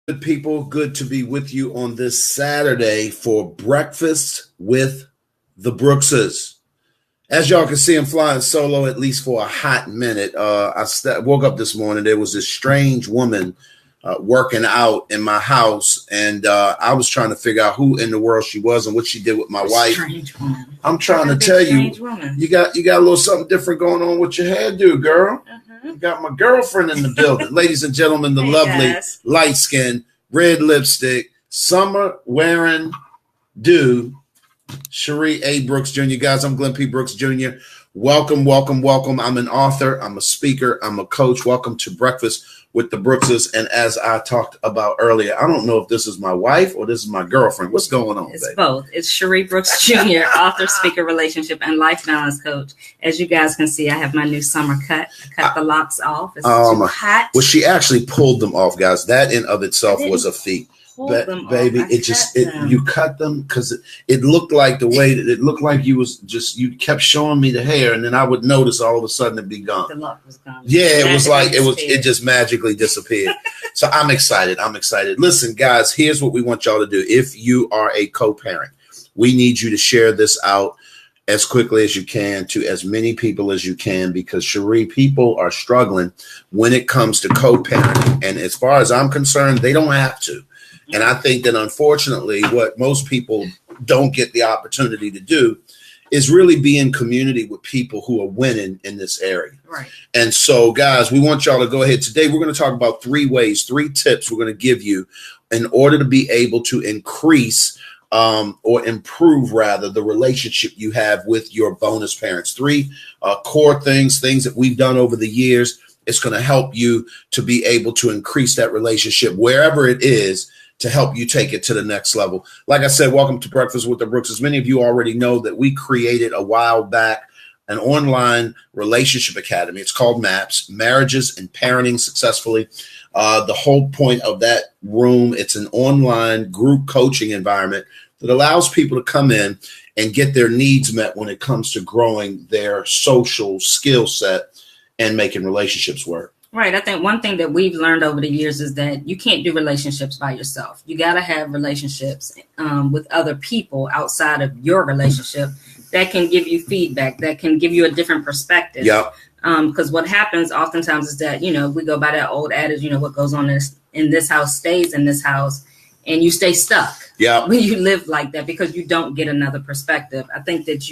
Good people, good to be with you on this Saturday for Breakfast with the Brookses. As y'all can see, I'm flying solo at least for a hot minute. I woke up this morning. There was this strange woman working out in my house, and I was trying to figure out who in the world she was and what she did with my wife. Strange woman. I'm trying to tell you, you got a little something different going on with your hairdo, girl. You got my girlfriend in the building. Ladies and gentlemen, the lovely, light-skinned, red lipstick, summer wearing dude, Sheri A. Brooks Jr. Guys, I'm Glenn P. Brooks Jr. Welcome, welcome, welcome. I'm an author. I'm a speaker. I'm a coach. Welcome to Breakfast with the Brookses. And as I talked about earlier, I don't know if this is my wife or this is my girlfriend. What's going on, It's baby? both. It's Sheri Brooks Jr., author, speaker, relationship, and life balance coach. As you guys can see, I have my new summer cut. I cut the locks off. It's too hot. Well, she actually pulled them off, guys. That in of itself was a feat. Baby, you cut them because it looked like the way that it looked like you kept showing me the hair, and then I would notice all of a sudden it'd be gone. The lock was gone. Yeah, it just magically disappeared. So I'm excited. Listen, guys, here's what we want y'all to do. If you are a co-parent, we need you to share this out as quickly as you can to as many people as you can, because Sheri, people are struggling when it comes to co-parenting, and as far as I'm concerned, they don't have to. And I think that unfortunately, what most people don't get the opportunity to do is really be in community with people who are winning in this area. Right. And so, guys, we want y'all to go ahead. Today, we're going to talk about three tips we're going to give you in order to be able to increase or improve, rather, the relationship you have with your bonus parents. Three core things that we've done over the years. It's going to help you to be able to increase that relationship wherever it is, to help you take it to the next level. Like I said, welcome to Breakfast with the Brooks. As many of you already know, that we created a while back an online relationship academy. It's called MAPS, Marriages and Parenting Successfully. The whole point of that room, it's an online group coaching environment that allows people to come in and get their needs met when it comes to growing their social skill set and making relationships work. Right. I think one thing that we've learned over the years is that you can't do relationships by yourself. You got to have relationships with other people outside of your relationship that can give you feedback, that can give you a different perspective. Yep. Because what happens oftentimes is that, we go by that old adage, what goes on in this house stays in this house, and you stay stuck. Yeah. When you live like that because you don't get another perspective. I think that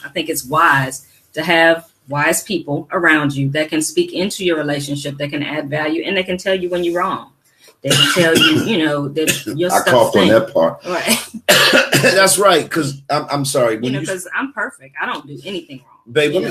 I think it's wise to have wise people around you that can speak into your relationship, that can add value, and they can tell you when you're wrong. They can tell you, that your stuff. I coughed on that part. Right. That's right, because I'm sorry. Because I'm perfect. I don't do anything wrong. Baby,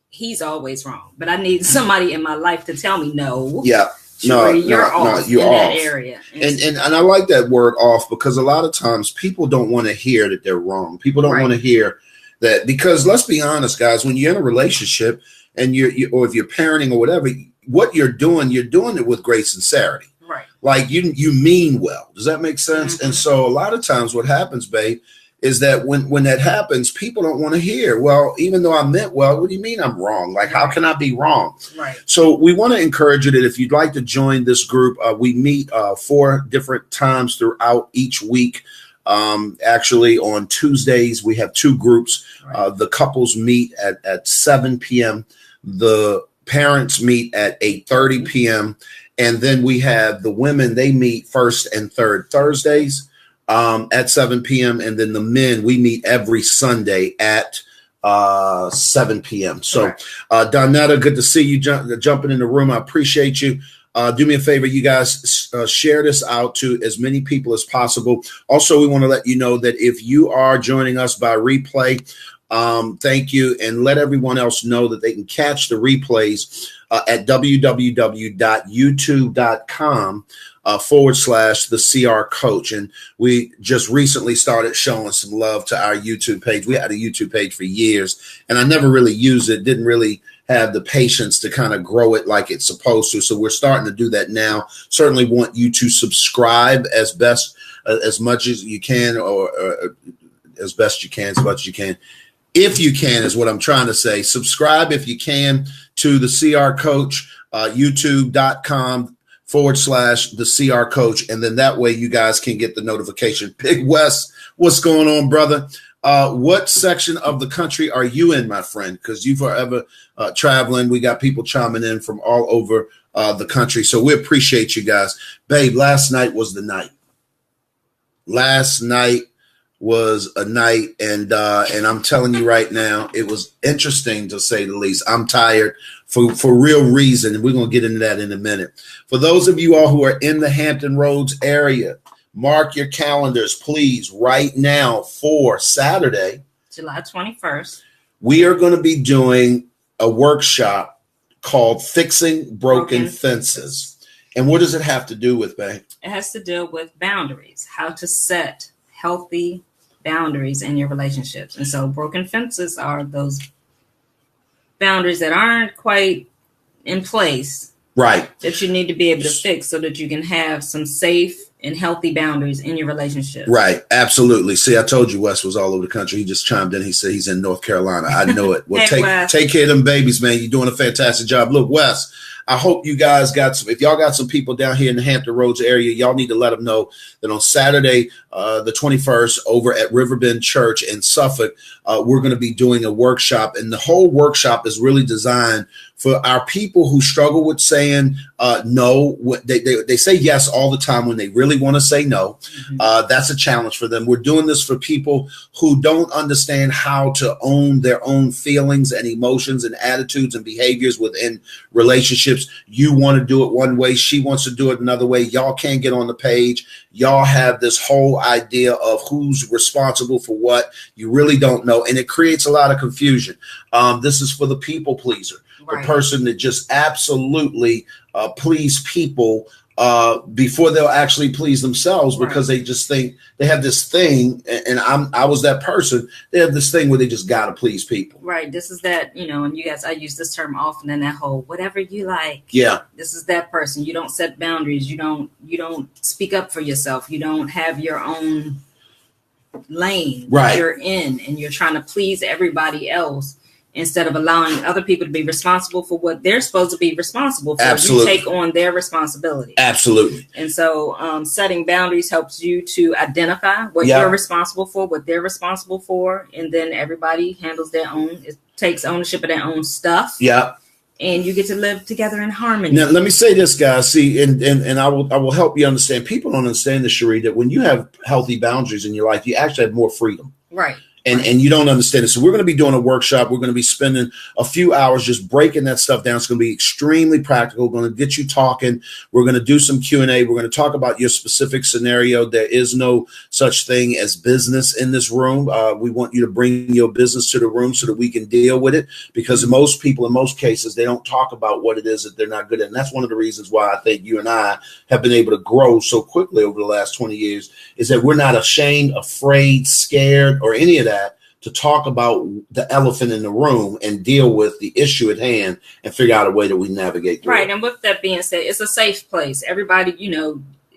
he's always wrong. But I need somebody in my life to tell me no. Yeah. Sheri, you're off in that area. And I like that word off, because a lot of times people don't want to hear that they're wrong. People don't want to hear that, because let's be honest, guys, when you're in a relationship and or if you're parenting or whatever, what you're doing it with great sincerity. Right. Like you mean well. Does that make sense? Mm-hmm. And so a lot of times what happens, babe, is that when that happens, people don't want to hear, well, even though I meant well, what do you mean I'm wrong? Like, how can I be wrong? Right. So we want to encourage you that if you'd like to join this group, we meet 4 different times throughout each week. Actually, on Tuesdays, we have 2 groups. Right. The couples meet at 7 p.m. The parents meet at 8:30 p.m. And then we have the women, they meet first and third Thursdays at 7 p.m. And then the men, we meet every Sunday at 7 p.m. So, Donetta, good to see you jumping in the room. I appreciate you. Do me a favor, you guys, share this out to as many people as possible. Also, we want to let you know that if you are joining us by replay, thank you. And let everyone else know that they can catch the replays at www.youtube.com /the CR coach. And we just recently started showing some love to our YouTube page. We had a YouTube page for years, and I never really used it, didn't really have the patience to kind of grow it like it's supposed to. So we're starting to do that now. Certainly want you to subscribe as much as you can, or as best you can, as much as you can. If you can, is what I'm trying to say. Subscribe if you can to the CR Coach, youtube.com the CR coach. And then that way you guys can get the notification. Big West, what's going on, brother? What section of the country are you in, my friend? Because you forever traveling. We got people chiming in from all over the country. So we appreciate you guys. Babe, last night was the night. Last night was a night, and I'm telling you right now, it was interesting to say the least. I'm tired for real reason, and we're going to get into that in a minute. For those of you all who are in the Hampton Roads area, mark your calendars, please, right now for Saturday, July 21st. We are going to be doing a workshop called Fixing Broken Fences. And what does it have to do with, babe? It has to deal with boundaries, how to set healthy boundaries in your relationships. And so broken fences are those boundaries that aren't quite in place. Right. That you need to be able to fix so that you can have some safe and healthy boundaries in your relationship. Right. Absolutely. See, I told you Wes was all over the country. He just chimed in. He said he's in North Carolina. I know it. Well, Hey, take care of them babies, man. You're doing a fantastic job. Look, Wes, I hope you guys got some, if y'all got some people down here in the Hampton Roads area, y'all need to let them know that on Saturday, the 21st, over at Riverbend Church in Suffolk, we're going to be doing a workshop. And the whole workshop is really designed for our people who struggle with saying no. They say yes all the time when they really want to say no. Mm-hmm. That's a challenge for them. We're doing this for people who don't understand how to own their own feelings and emotions and attitudes and behaviors within relationships. You want to do it one way. She wants to do it another way. Y'all can't get on the page. Y'all have this whole idea of who's responsible for what. You really don't know. And it creates a lot of confusion. This is for the people pleaser. Right. The person that just absolutely please people before they'll actually please themselves, because they just think they have this thing, and I was that person. They have this thing where they just gotta please people. Right. This is that, and you guys, I use this term often in that whole whatever you like. Yeah. This is that person. You don't set boundaries. You don't speak up for yourself. You don't have your own lane that you're in, and you're trying to please everybody else, instead of allowing other people to be responsible for what they're supposed to be responsible for. Absolutely. You take on their responsibility. Absolutely. And so setting boundaries helps you to identify what you're responsible for, what they're responsible for, and then everybody handles their own. It takes ownership of their own stuff. Yeah. And you get to live together in harmony. Now, let me say this, guys. See, and I will help you understand. People don't understand this, Sheri, that when you have healthy boundaries in your life, you actually have more freedom. Right. And you don't understand it. So we're going to be doing a workshop. We're going to be spending a few hours just breaking that stuff down. It's going to be extremely practical. We're going to get you talking. We're going to do some Q&A. We're going to talk about your specific scenario. There is no such thing as business in this room. We want you to bring your business to the room so that we can deal with it, because most people, in most cases, they don't talk about what it is that they're not good at. And that's one of the reasons why I think you and I have been able to grow so quickly over the last 20 years, is that we're not ashamed, afraid, scared, or any of that, to talk about the elephant in the room and deal with the issue at hand and figure out a way that we navigate through. Right. And with that being said, it's a safe place. Everybody,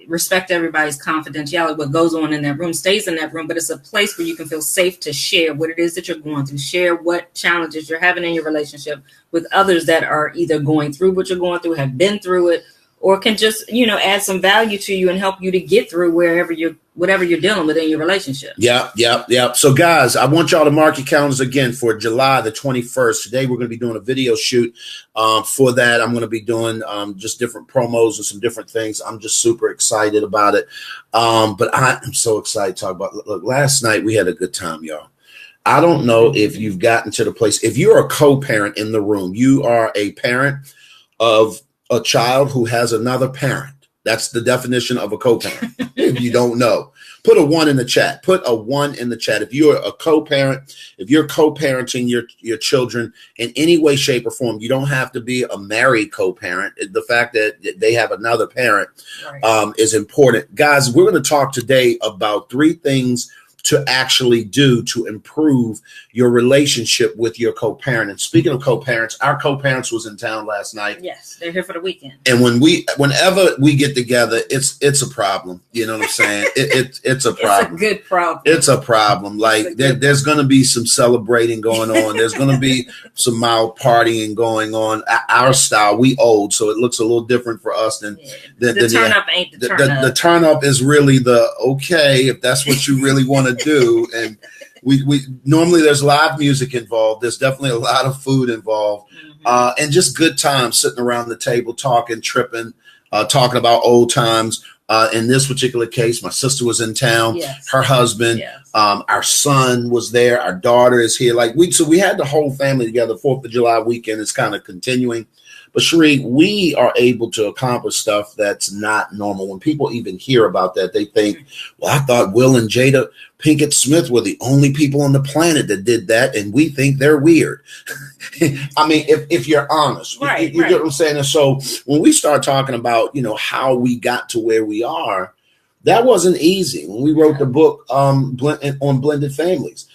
respect everybody's confidentiality. What goes on in that room stays in that room, but it's a place where you can feel safe to share what it is that you're going through, share what challenges you're having in your relationship with others that are either going through what you're going through, have been through it, or can just, add some value to you and help you to get through whatever you're dealing with in your relationship. Yeah. So guys, I want y'all to mark your calendars again for July the 21st. Today, we're going to be doing a video shoot for that. I'm going to be doing just different promos and some different things. I'm just super excited about it. But I am so excited to talk about it. Look, last night we had a good time, y'all. I don't know if you've gotten to the place, if you're a co-parent in the room, you are a parent of a child who has another parent. That's the definition of a co-parent. If you don't know, put a 1 in the chat. Put a 1 in the chat. If you're a co-parent, if you're co-parenting your children in any way, shape, or form, you don't have to be a married co-parent. The fact that they have another parent is important. Guys, we're going to talk today about 3 things to actually do to improve your relationship with your co-parent. And speaking of co-parents, our co-parents was in town last night. Yes, they're here for the weekend. And whenever we get together, it's a problem. You know what I'm saying? It's a problem. It's a good problem. It's a problem. Like there's going to be some celebrating going on. There's going to be some mild partying going on. Our style, we old, so it looks a little different for us than the turn up ain't the turn up. The turn up is really the okay if that's what you really want to do. And we normally there's live music involved. There's definitely a lot of food involved. And just good times sitting around the table, talking, tripping, talking about old times. In this particular case, my sister was in town, her husband, our son was there, our daughter is here. So we had the whole family together. 4th of July weekend is kind of continuing. But Sheri, we are able to accomplish stuff that's not normal. When people even hear about that, they think, well, I thought Will and Jada Pinkett Smith were the only people on the planet that did that, and we think they're weird. I mean, if you're honest, you get what I'm saying? And so when we start talking about, how we got to where we are, that wasn't easy. When we wrote the book on blended families,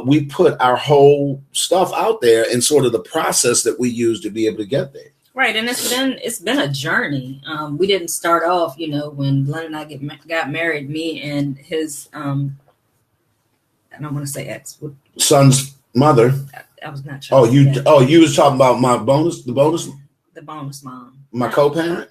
we put our whole stuff out there and sort of the process that we use to be able to get there. Right, and it's been a journey. We didn't start off, when Glenn and I got married. Me and his, I don't want to say ex, son's mother. I was not sure. You was talking about the bonus mom, my co-parent.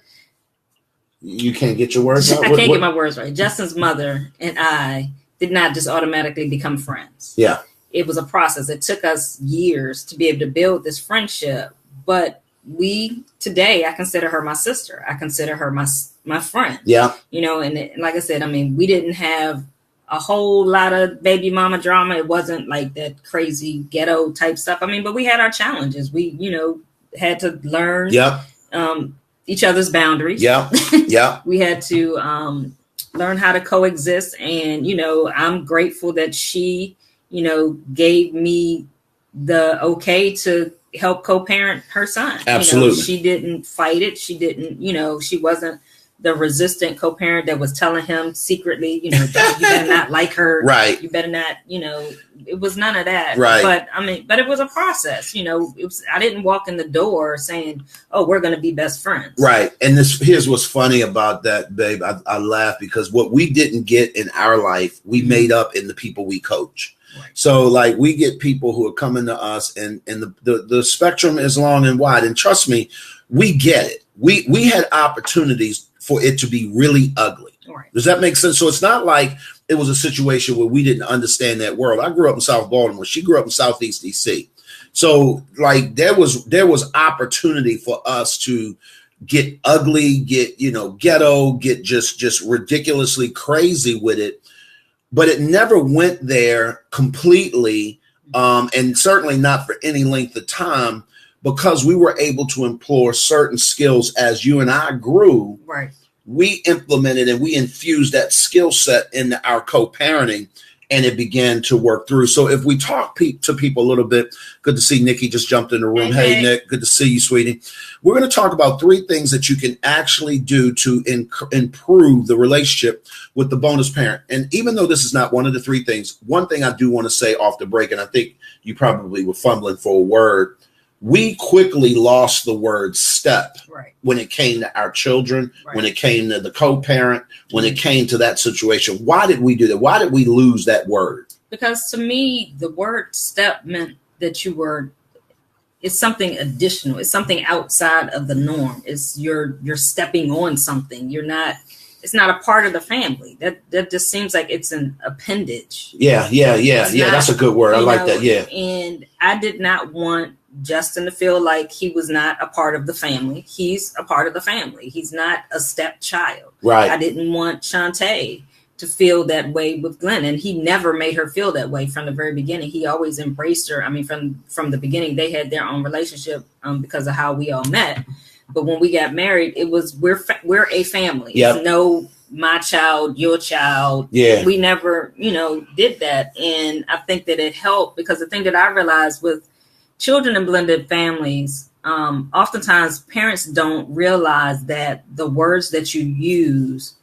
You can't get your words out. I can't get my words right. Justin's mother and I did not just automatically become friends. Yeah, it was a process. It took us years to be able to build this friendship, but today I consider her my sister. I consider her my friend. Yeah. And like I said, I mean, we didn't have a whole lot of baby mama drama. It wasn't like that crazy ghetto type stuff. I mean, but we had our challenges. We, had to learn each other's boundaries. Yeah. Yeah. We had to learn how to coexist. And, I'm grateful that she, gave me the okay to help co-parent her son. Absolutely. She didn't fight it. She didn't, she wasn't the resistant co-parent that was telling him secretly, you better not like her. Right. You better not, it was none of that. Right. But it was a process, I didn't walk in the door saying, oh, we're going to be best friends. Right. And here's what's funny about that, babe. I laugh because what we didn't get in our life, we made up in the people we coach. Right. So we get people who are coming to us and the spectrum is long and wide. And trust me, we get it. We had opportunities for it to be really ugly. Right. Does that make sense? So it's not like it was a situation where we didn't understand that world. I grew up in South Baltimore. She grew up in Southeast DC. So there was opportunity for us to get ugly, get, ghetto, get just ridiculously crazy with it. But it never went there completely, and certainly not for any length of time, because we were able to employ certain skills as you and I grew. Right. We implemented and we infused that skill set into our co-parenting, and it began to work through. So if we talk to people a little bit, good to see Nikki just jumped in the room. Hey, Nick, good to see you, sweetie. We're going to talk about 3 things that you can actually do to improve the relationship with the bonus parent. And even though this is not one of the 3 things, one thing I do want to say off the break, and I think you probably were fumbling for a word, we quickly lost the word step when it came to our children, when it came to the co-parent, when it came to that situation. Why did we do that? Why did we lose that word? Because to me, the word step meant that it's something additional. It's something outside of the norm. It's you're stepping on something. It's not a part of the family. That just seems like it's an appendage. Yeah. That's a good word. I like that. Yeah. And I did not want Justin to feel like he was not a part of the family. He's a part of the family. He's not a stepchild. Right. I didn't want Shantae to feel that way with Glenn, and he never made her feel that way from the very beginning. He always embraced her. I mean, from the beginning, they had their own relationship because of how we all met. But when we got married, it was we're a family. Yep. It's no my child, your child. Yeah. We never, did that, and I think that it helped because the thing that I realized with children in blended families, oftentimes parents don't realize that the words that you use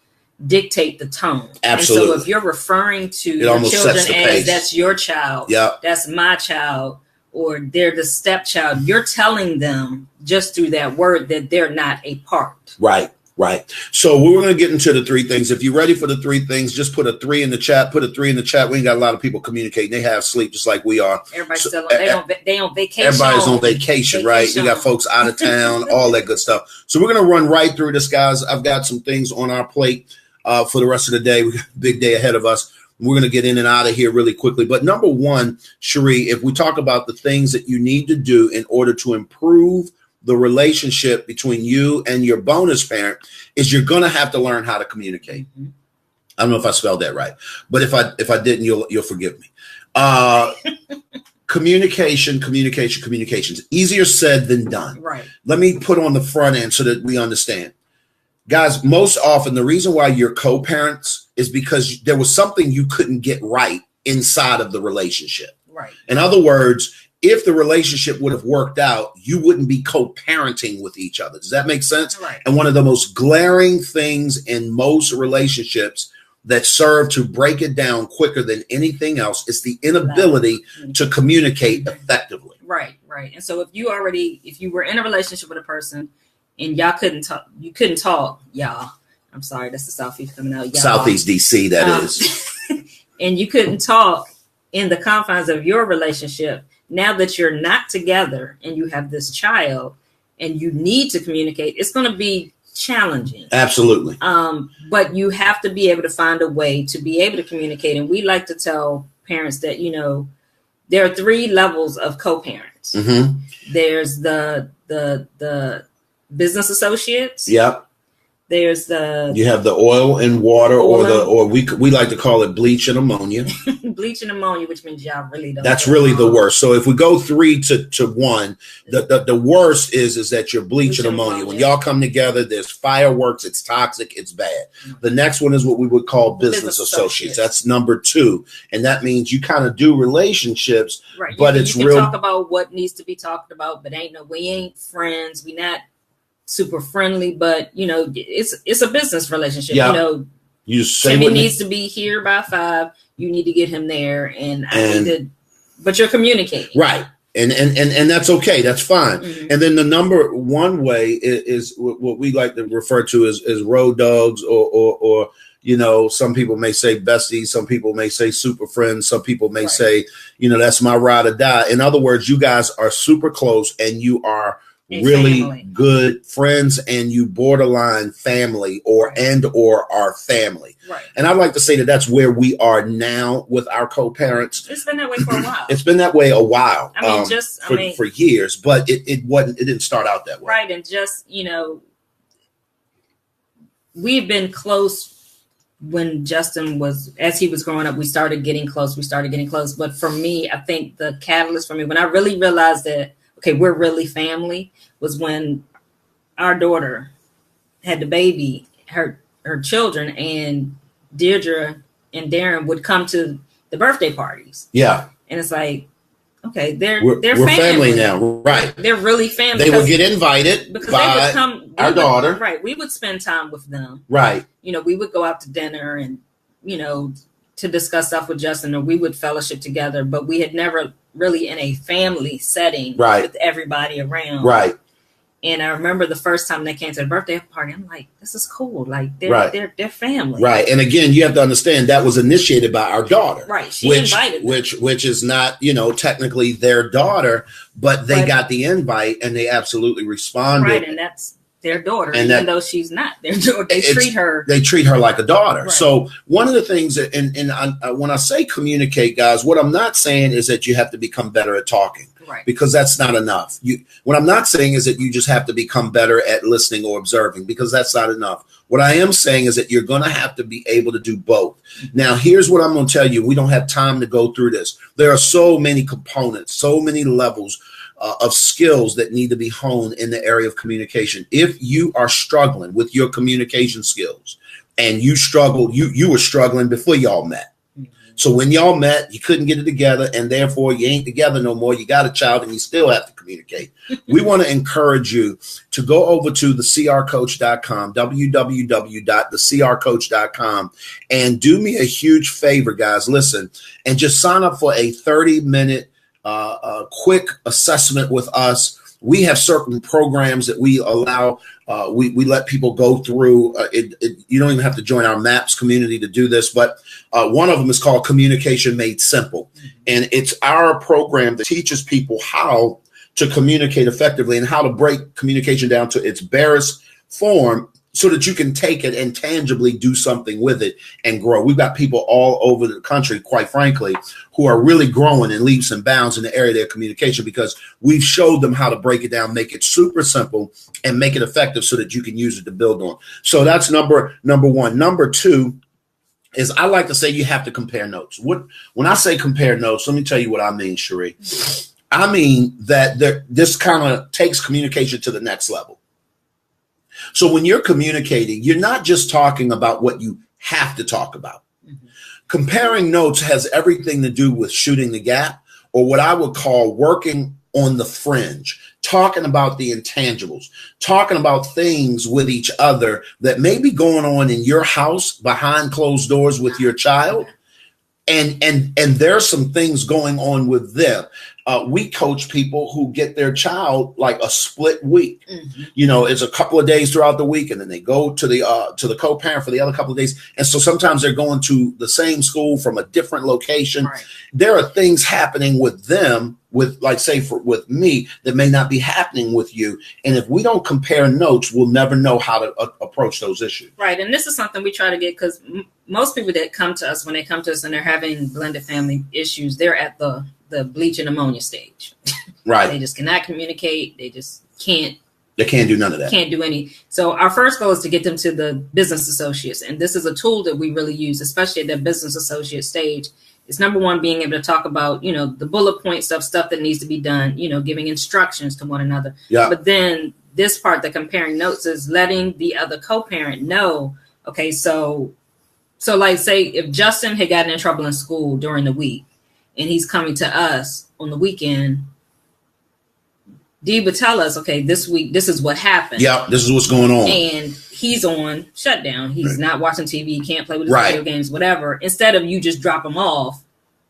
dictate the tone. Absolutely. And so if you're referring to it your children as pace. That's your child, that's my child, or they're the stepchild, you're telling them just through that word that they're not a part. Right. Right. So we're going to get into the 3 things. If you're ready for the 3 things, just put a 3 in the chat. Put a 3 in the chat. We ain't got a lot of people communicating. They have sleep just like we are. Everybody's still on, they on vacation. Everybody's on vacation, right? You got folks out of town, all that good stuff. So we're going to run right through this, guys. I've got some things on our plate for the rest of the day. We got a big day ahead of us. We're going to get in and out of here really quickly. But number 1, Sheri, if we talk about the things that you need to do in order to improve the relationship between you and your bonus parent, is you're going to have to learn how to communicate. I don't know if I spelled that right, but if I didn't, you'll forgive me. Communication. Easier said than done. Right. Let me put on the front end so that we understand. Guys, most often the reason why you're co-parents is because there was something you couldn't get right inside of the relationship. Right. In other words, if the relationship would have worked out, you wouldn't be co-parenting with each other. Does that make sense? Right. And one of the most glaring things in most relationships that serve to break it down quicker than anything else is the inability to communicate effectively. Right, right. And so if you were in a relationship with a person and y'all couldn't talk, y'all. I'm sorry, that's the Southeast coming out. Y'all. Southeast DC, that is. And you couldn't talk in the confines of your relationship. Now that you're not together and you have this child and you need to communicate, it's going to be challenging. Absolutely. But you have to be able to find a way to be able to communicate. And we like to tell parents that, there are 3 levels of co-parents. Mm-hmm. There's the business associates. Yep. There's you have the oil and water, or we like to call it bleach and ammonia. Bleach and ammonia, which means y'all really don't. That's really the worst. So if we go 3 to 1, the worst is that you're bleach and ammonia. When y'all come together, there's fireworks. It's toxic. It's bad. Mm-hmm. The next one is what we would call business associates. That's number 2, and that means you kind of do relationships, right? But you it's can real. Talk about what needs to be talked about, but we ain't friends. We not super friendly, but it's a business relationship. Yeah. You say Timmy needs to be here by 5. You need to get him there, but you're communicating, right? And that's okay. That's fine. Mm-hmm. And then the number 1 way is what we like to refer to as road dogs, or some people may say besties, some people may say super friends, some people may say, that's my ride or die. In other words, you guys are super close and you are really good friends, and you borderline family or are family. Right. And I'd like to say that that's where we are now with our co-parents. It's been that way for a while. It's been that way a while. For years, but it didn't start out that way. Right. And we've been close when Justin as he was growing up, we started getting close. But for me, I think the catalyst for me, when I really realized that, okay, we're really family, was when our daughter had the baby, her children, and Deirdre and Darren would come to the birthday parties. Yeah. And it's like, okay, they're family now, right? They're really family. They would get invited because they would come. Our daughter, right? We would spend time with them, right? We would go out to dinner and to discuss stuff with Justin, or we would fellowship together. But we had never really in a family setting, right, with everybody around, right. And I remember the first time they came to the birthday party, I'm like, this is cool. Like they're family. Right. And again, you have to understand that was initiated by our daughter. Right. She invited them. Which is not, technically their daughter, but they got the invite and they absolutely responded. Right. And that's their daughter, and even though she's not their daughter, they treat her like a daughter. Right. So one of the things that, when I say communicate, guys, what I'm not saying is that you have to become better at talking. Right. Because that's not enough. What I'm not saying is that you just have to become better at listening or observing, because that's not enough. What I am saying is that you're going to have to be able to do both. Now, here's what I'm going to tell you. We don't have time to go through this. There are so many components, so many levels of skills that need to be honed in the area of communication. If you are struggling with your communication skills, and you struggled, you were struggling before y'all met. So when y'all met, you couldn't get it together, and therefore you ain't together no more. You got a child and you still have to communicate. We want to encourage you to go over to thecrcoach.com, www.thecrcoach.com, and do me a huge favor, guys. Listen, and just sign up for a 30-minute quick assessment with us. We have certain programs that we allow. We let people go through. You don't even have to join our MAPS community to do this, but one of them is called Communication Made Simple. And it's our program that teaches people how to communicate effectively and how to break communication down to its barest form so that you can take it and tangibly do something with it and grow. We've got people all over the country, quite frankly, who are really growing in leaps and bounds in the area of their communication because we've showed them how to break it down, make it super simple, and make it effective so that you can use it to build on. So that's number one. Number two is I like to say you have to compare notes. When I say compare notes, let me tell you what I mean, Sheri. I mean that this kind of takes communication to the next level. So when you're communicating, you're not just talking about what you have to talk about. Mm-hmm. Comparing notes has everything to do with shooting the gap, or what I would call working on the fringe, talking about the intangibles, talking about things with each other that may be going on in your house behind closed doors with your child. And there's some things going on with them. We coach people who get their child like a split week. Mm-hmm. You know, it's a couple of days throughout the week, and then they go to the co-parent for the other couple of days. And so sometimes they're going to the same school from a different location. Right. There are things happening with them, with like say with me, that may not be happening with you. And if we don't compare notes, we'll never know how to approach those issues. Right. And this is something we try to get, because most people that come to us, when they come to us and they're having blended family issues, they're at the bleach and ammonia stage. Right. They just cannot communicate. They just can't. They can't do none of that. Can't do any. So our first goal is to get them to the business associates. And this is a tool that we really use, especially at the business associate stage. It's number one, being able to talk about, you know, the bullet point stuff that needs to be done, you know, giving instructions to one another. Yeah. But then this part, the comparing notes, is letting the other co-parent know, okay, so like say if Justin had gotten in trouble in school during the week and he's coming to us on the weekend, Dee would tell us, okay, this week, this is what happened. Yeah, this is what's going on. And he's on shutdown. He's not watching TV. He can't play with his video games, whatever. Instead of you just drop him off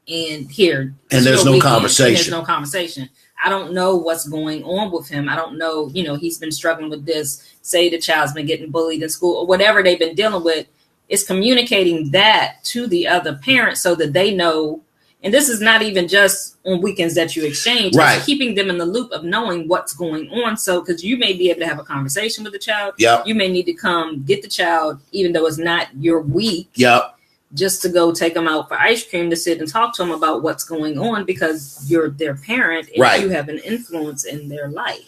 and here. And there's no conversation. There's no conversation. I don't know what's going on with him. I don't know, you know, he's been struggling with this. Say the child's been getting bullied in school or whatever they've been dealing with. It's communicating that to the other parent so that they know. And this is not even just on weekends that you exchange. Right. It's keeping them in the loop of knowing what's going on. So, because you may be able to have a conversation with the child. Yep. You may need to come get the child, even though it's not your week. Yep. Just to go take them out for ice cream to sit and talk to them about what's going on, because you're their parent and you have an influence in their life.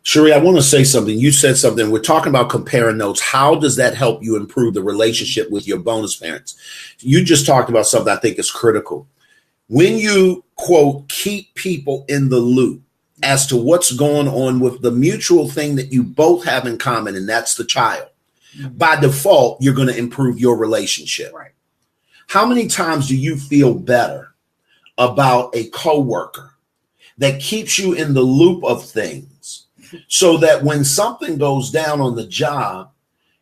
Sheri, I want to say something. You said something. We're talking about comparing notes. How does that help you improve the relationship with your bonus parents? You just talked about something I think is critical. When you, quote, keep people in the loop as to what's going on with the mutual thing that you both have in common, and that's the child, by default, you're going to improve your relationship. Right. How many times do you feel better about a coworker that keeps you in the loop of things so that when something goes down on the job,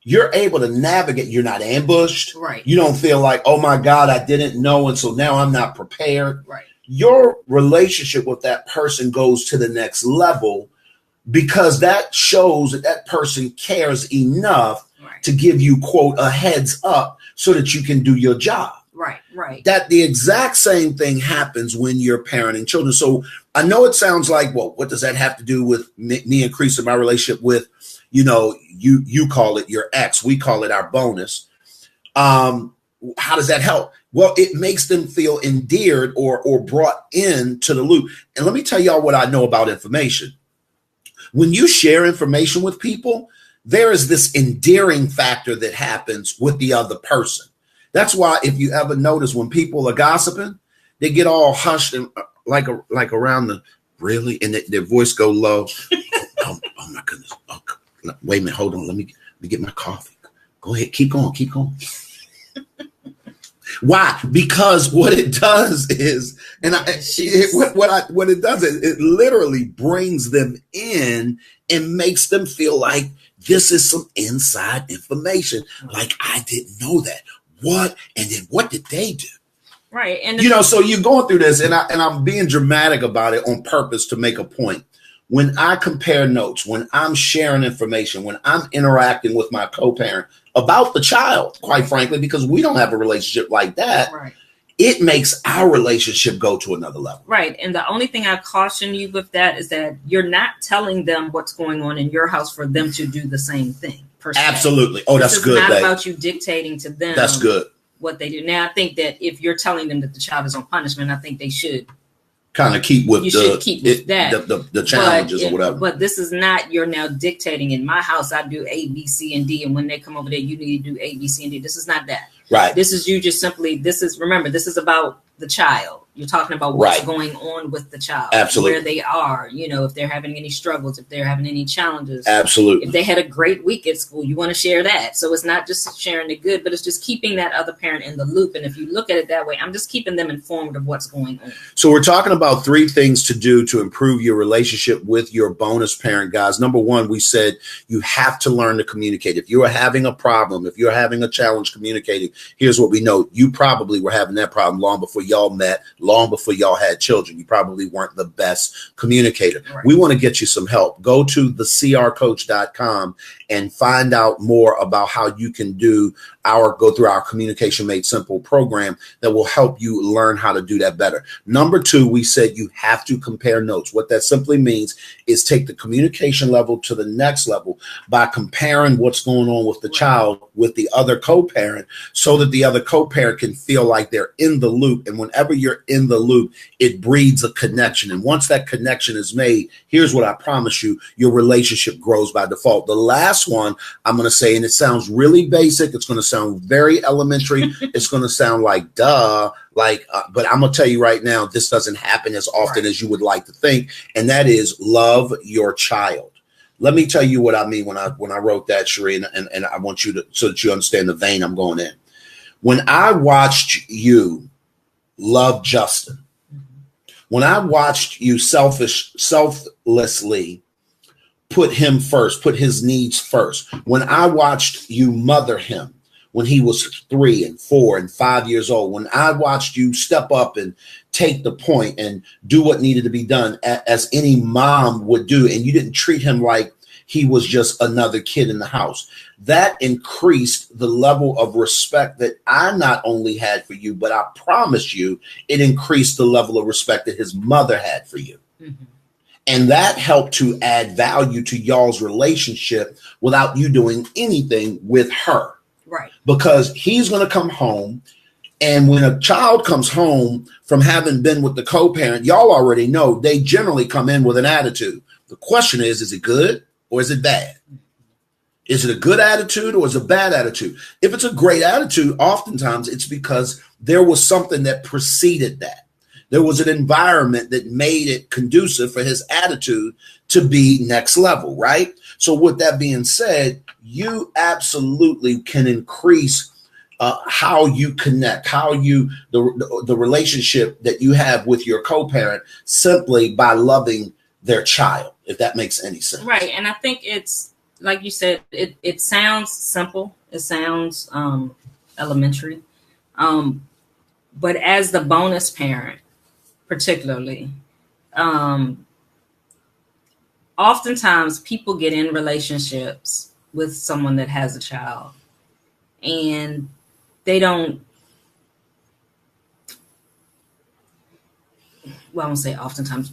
you're able to navigate. You're not ambushed. Right. You don't feel like, oh my God, I didn't know, and so now I'm not prepared. Right. Your relationship with that person goes to the next level because that shows that that person cares enough to give you, quote, a heads up so that you can do your job. Right, right. That the exact same thing happens when you're parenting children. So I know it sounds like, well, what does that have to do with me increasing my relationship with, you know, you call it your ex, we call it our bonus. How does that help? Well, it makes them feel endeared or brought into the loop. And let me tell y'all what I know about information. When you share information with people, there is this endearing factor that happens with the other person. That's why if you ever notice when people are gossiping, they get all hushed and like around the really, and their voice go low. Oh my goodness. Oh, wait a minute. Hold on. Let me get my coffee. Go ahead. Keep going. Why? Because what it does is, what it does is it literally brings them in and makes them feel like this is some inside information. Like, I didn't know that. What? And then what did they do? Right. And so you're going through this, and I'm being dramatic about it on purpose to make a point. When I compare notes, when I'm sharing information, when I'm interacting with my co-parent about the child, quite frankly, because we don't have a relationship like that, right, it makes our relationship go to another level. Right. And the only thing I caution you with that is that you're not telling them what's going on in your house for them to do the same thing. Per se. Absolutely. Oh, that's good. It's not about you dictating to them. That's good. What they do. Now, I think that if you're telling them that the child is on punishment, I think they should kind of keep with the challenges or whatever. But this is not, you're now dictating. In my house, I do A, B, C, and D. And when they come over there, you need to do A, B, C, and D. This is not that. Right. This is you just simply, remember, this is about the child. You're talking about what's going on with the child. Absolutely. Where they are, if they're having any struggles, if they're having any challenges. Absolutely. If they had a great week at school, you want to share that. So it's not just sharing the good, but it's just keeping that other parent in the loop. And if you look at it that way, I'm just keeping them informed of what's going on. So we're talking about 3 things to do to improve your relationship with your bonus parent, guys. Number 1, we said you have to learn to communicate. If you are having a problem, if you're having a challenge communicating, here's what we know. You probably were having that problem long before y'all met, long before y'all had children. You probably weren't the best communicator. Right. We want to get you some help. Go to thecrcoach.com and find out more about how you can go through our Communication Made Simple program that will help you learn how to do that better. Number 2, we said you have to compare notes. What that simply means is take the communication level to the next level by comparing what's going on with the child with the other co-parent, so that the other co-parent can feel like they're in the loop. And whenever you're in the loop, it breeds a connection. And once that connection is made, here's what I promise you, your relationship grows by default. The last one I'm going to say, and it sounds really basic, it's going to sound very elementary, it's going to sound like duh, but I'm going to tell you right now, this doesn't happen as often as you would like to think, and that is love your child. Let me tell you what I mean when I wrote that, Sheri, and I want you to, so that you understand the vein I'm going in. When I watched you love Justin, when I watched you selflessly put him first, put his needs first, when I watched you mother him when he was 3 and 4 and 5 years old, when I watched you step up and take the point and do what needed to be done as any mom would do, and you didn't treat him like he was just another kid in the house, that increased the level of respect that I not only had for you, but I promise you it increased the level of respect that his mother had for you. Mm-hmm. And that helped to add value to y'all's relationship without you doing anything with her. Right. Because he's going to come home, and when a child comes home from having been with the co-parent, y'all already know they generally come in with an attitude. The question is it good or is it bad? Is it a good attitude or is it a bad attitude? If it's a great attitude, oftentimes it's because there was something that preceded that. There was an environment that made it conducive for his attitude to be next level, right? So with that being said, you absolutely can increase how you connect, the relationship that you have with your co-parent simply by loving their child, if that makes any sense. Right. And I think it's, like you said, it sounds simple. It sounds elementary. But as the bonus parent, particularly, oftentimes people get in relationships with someone that has a child and they don't, well, I won't say oftentimes.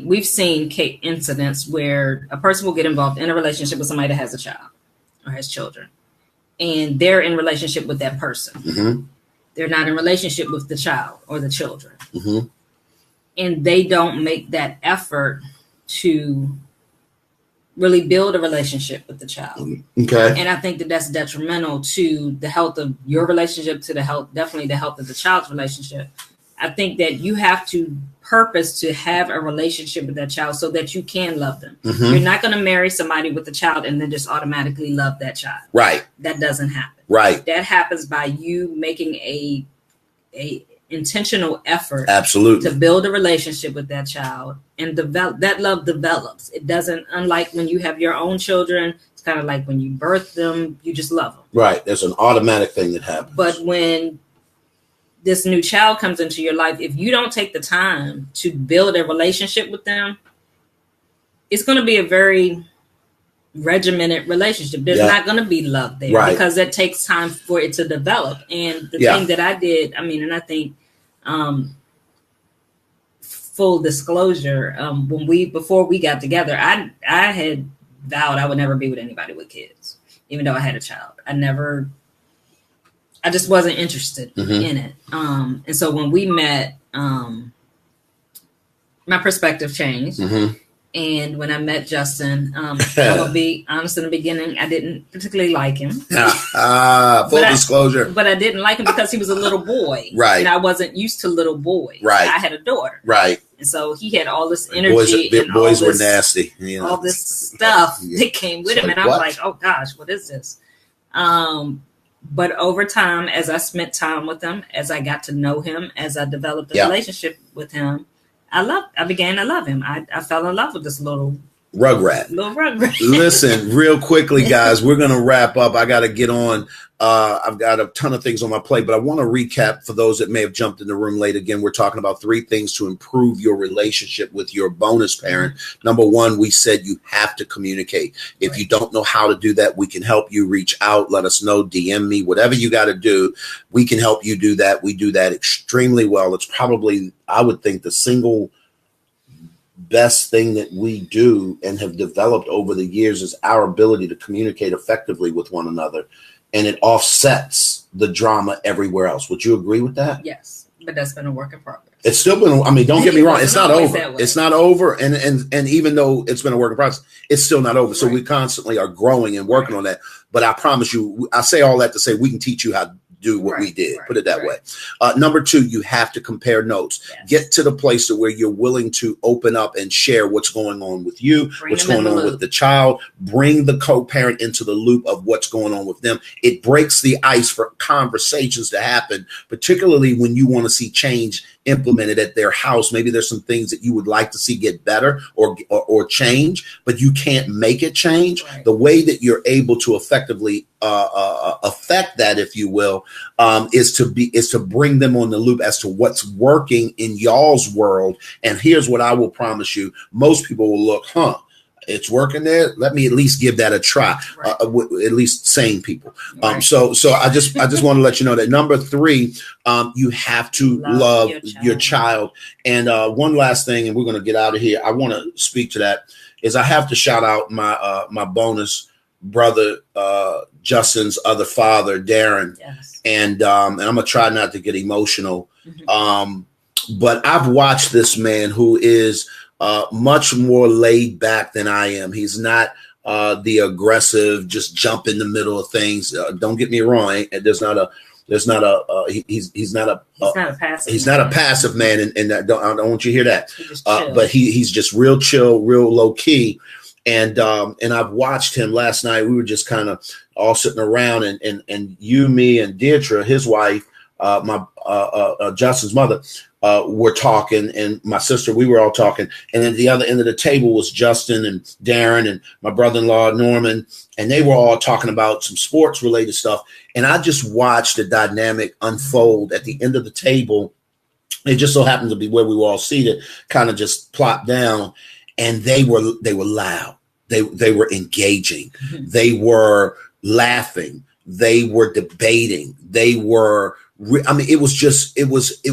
We've seen incidents where a person will get involved in a relationship with somebody that has a child or has children, and they're in relationship with that person. Mm-hmm. They're not in relationship with the child or the children. Mm-hmm. And they don't make that effort to really build a relationship with the child. Okay. And I think that that's detrimental to the health of your relationship, to definitely the health of the child's relationship. I think that you have to purpose to have a relationship with that child so that you can love them. Mm-hmm. You're not going to marry somebody with a child and then just automatically love that child. Right. That doesn't happen. Right. That happens by you making a a intentional effort Absolutely to build a relationship with that child, and develop that love develops. It doesn't, unlike when you have your own children, it's kind of like when you birth them, you just love them. Right. There's an automatic thing that happens. But when this new child comes into your life, if you don't take the time to build a relationship with them, it's going to be a very regimented relationship. There's not going to be love there, because it takes time for it to develop. And the thing that I did, and I think, full disclosure, before we got together, I had vowed I would never be with anybody with kids, even though I had a child. I just wasn't interested in it. And so when we met, my perspective changed. And when I met Justin, I'll be honest, in the beginning, I didn't particularly like him. Full disclosure. But I didn't like him because he was a little boy. Right. And I wasn't used to little boys. Right. I had a daughter. Right. And so he had all this energy. Boys were nasty. You know? All this stuff that came with him. And I was like, oh gosh, what is this? But over time, as I spent time with him, as I got to know him, as I developed a relationship with him, I began to love him. I fell in love with this little rugrat. Listen, real quickly, guys, we're going to wrap up. I got to get on. I've got a ton of things on my plate, but I want to recap for those that may have jumped in the room late. Again, we're talking about 3 things to improve your relationship with your bonus parent. Number 1, we said you have to communicate. If you don't know how to do that, we can help you. Reach out, let us know, DM me, whatever you got to do. We can help you do that. We do that extremely well. It's probably, I would think, the single best thing that we do and have developed over the years is our ability to communicate effectively with one another. And it offsets the drama everywhere else. Would you agree with that? Yes, but that's been a work in progress. It's still been, don't get me wrong. It's not over. It's not over. And even though it's been a work in progress, it's still not over. So we constantly are growing and working on that. But I promise you, I say all that to say we can teach you how to do what we did. Put it that way. Number 2, you have to compare notes. Get to the place to where you're willing to open up and share what's going on with you, what's going on with the child. Bring the co-parent into the loop of what's going on with them. It breaks the ice for conversations to happen, particularly when you want to see change implemented at their house. Maybe there's some things that you would like to see get better or change, but you can't make it change. The way that you're able to effectively affect that, if you will, is to bring them on the loop as to what's working in y'all's world. And here's what I will promise you: most people will look, it's working there. Let me at least give that a try. At least sane people. So I just want to let you know that. Number 3, you have to love your child. And one last thing, and we're going to get out of here. I want to speak to that. Is I have to shout out my bonus brother, Justin's other father, Darren. And I'm gonna try not to get emotional. But I've watched this man who is much more laid back than I am. He's not the aggressive, just jump in the middle of things. Don't get me wrong. He's not a passive man. And I don't want you to hear that. But he's just real chill, real low key. And I've watched him last night. We were just kind of all sitting around, and you, me, and Deirdre, his wife, Justin's mother, were talking, and my sister, we were all talking. And at the other end of the table was Justin and Darren and my brother-in-law, Norman, and they were all talking about some sports related stuff. And I just watched the dynamic unfold at the end of the table. It just so happened to be where we were all seated, kind of just plopped down. And they were loud. They were engaging. They were laughing. They were debating. They were. It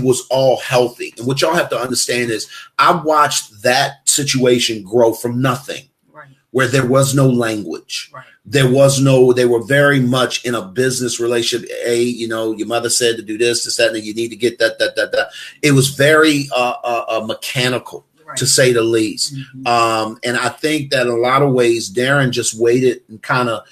was all healthy. And what y'all have to understand is, I watched that situation grow from nothing, where there was no language. They were very much in a business relationship. Hey, your mother said to do this, that, and you need to get that. It was very mechanical. To say the least. And I think that in a lot of ways, Darren just waited and kind of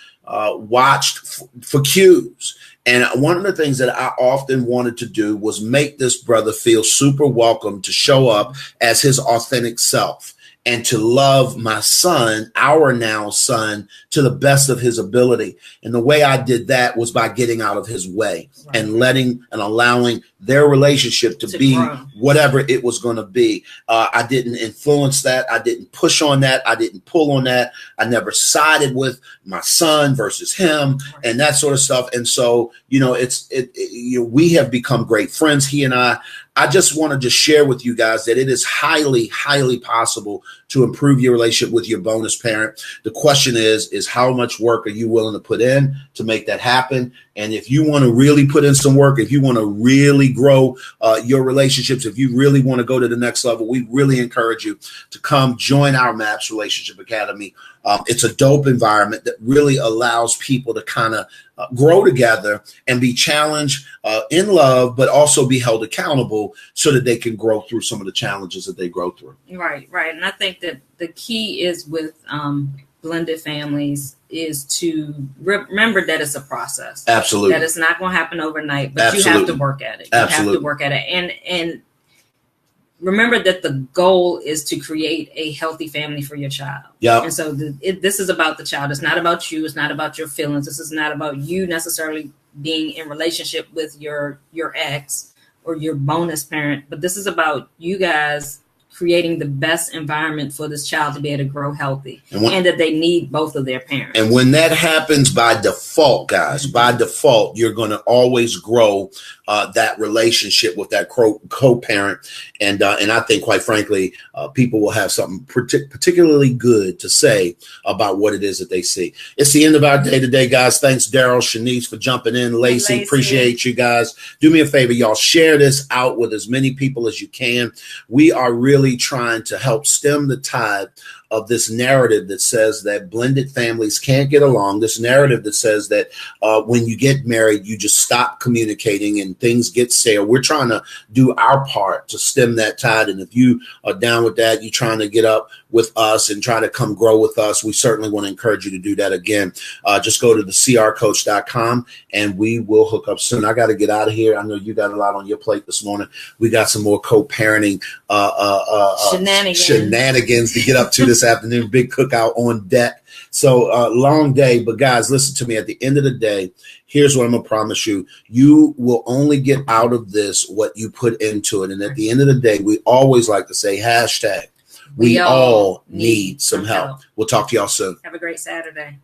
watched for cues. And one of the things that I often wanted to do was make this brother feel super welcome to show up as his authentic self. and to love my son, our now son, to the best of his ability. And the way I did that was by getting out of his way and letting and allowing their relationship to be grow. Whatever it was going to be. I didn't influence that. I didn't push on that. I didn't pull on that. I never sided with my son versus him and that sort of stuff. And so, we have become great friends, he and I. I just want to just share with you guys that it is highly, highly possible to improve your relationship with your bonus parent. The question is how much work are you willing to put in to make that happen? And if you want to really put in some work, if you want to really grow your relationships, if you really want to go to the next level, we really encourage you to come join our MAPS Relationship Academy. It's a dope environment that really allows people to kind of grow together and be challenged in love, but also be held accountable so that they can grow through some of the challenges that they grow through. Right. And I think that the key is with blended families is to remember that it's a process. Absolutely. That it's not going to happen overnight, but Absolutely. You have to work at it. You have to work at it. And remember that the goal is to create a healthy family for your child. Yeah. And so this is about the child. It's not about you. It's not about your feelings. This is not about you necessarily being in relationship with your ex or your bonus parent, but this is about you guys creating the best environment for this child to be able to grow healthy and that they need both of their parents. And when that happens by default, guys, by default, you're going to always grow that relationship with that co-parent. And I think, quite frankly, people will have something particularly good to say about what it is that they see. It's the end of our day today, guys. Thanks, Daryl, Shanice, for jumping in. Lacey, appreciate you guys. Do me a favor, y'all. Share this out with as many people as you can. We are really trying to help stem the tide of this narrative that says that blended families can't get along, this narrative that says that when you get married, you just stop communicating and things get stale. We're trying to do our part to stem that tide. And if you are down with that, you're trying to get up with us and try to come grow with us, we certainly want to encourage you to do that. Again, just go to thecrcoach.com and we will hook up soon. I got to get out of here. I know you got a lot on your plate this morning. We got some more co-parenting shenanigans to get up to this afternoon. Big cookout on deck. So long day. But guys, listen to me. At the end of the day, here's what I'm going to promise you. You will only get out of this what you put into it. And at the end of the day, we always like to say hashtag we all need some help. We'll talk to y'all soon. Have a great Saturday.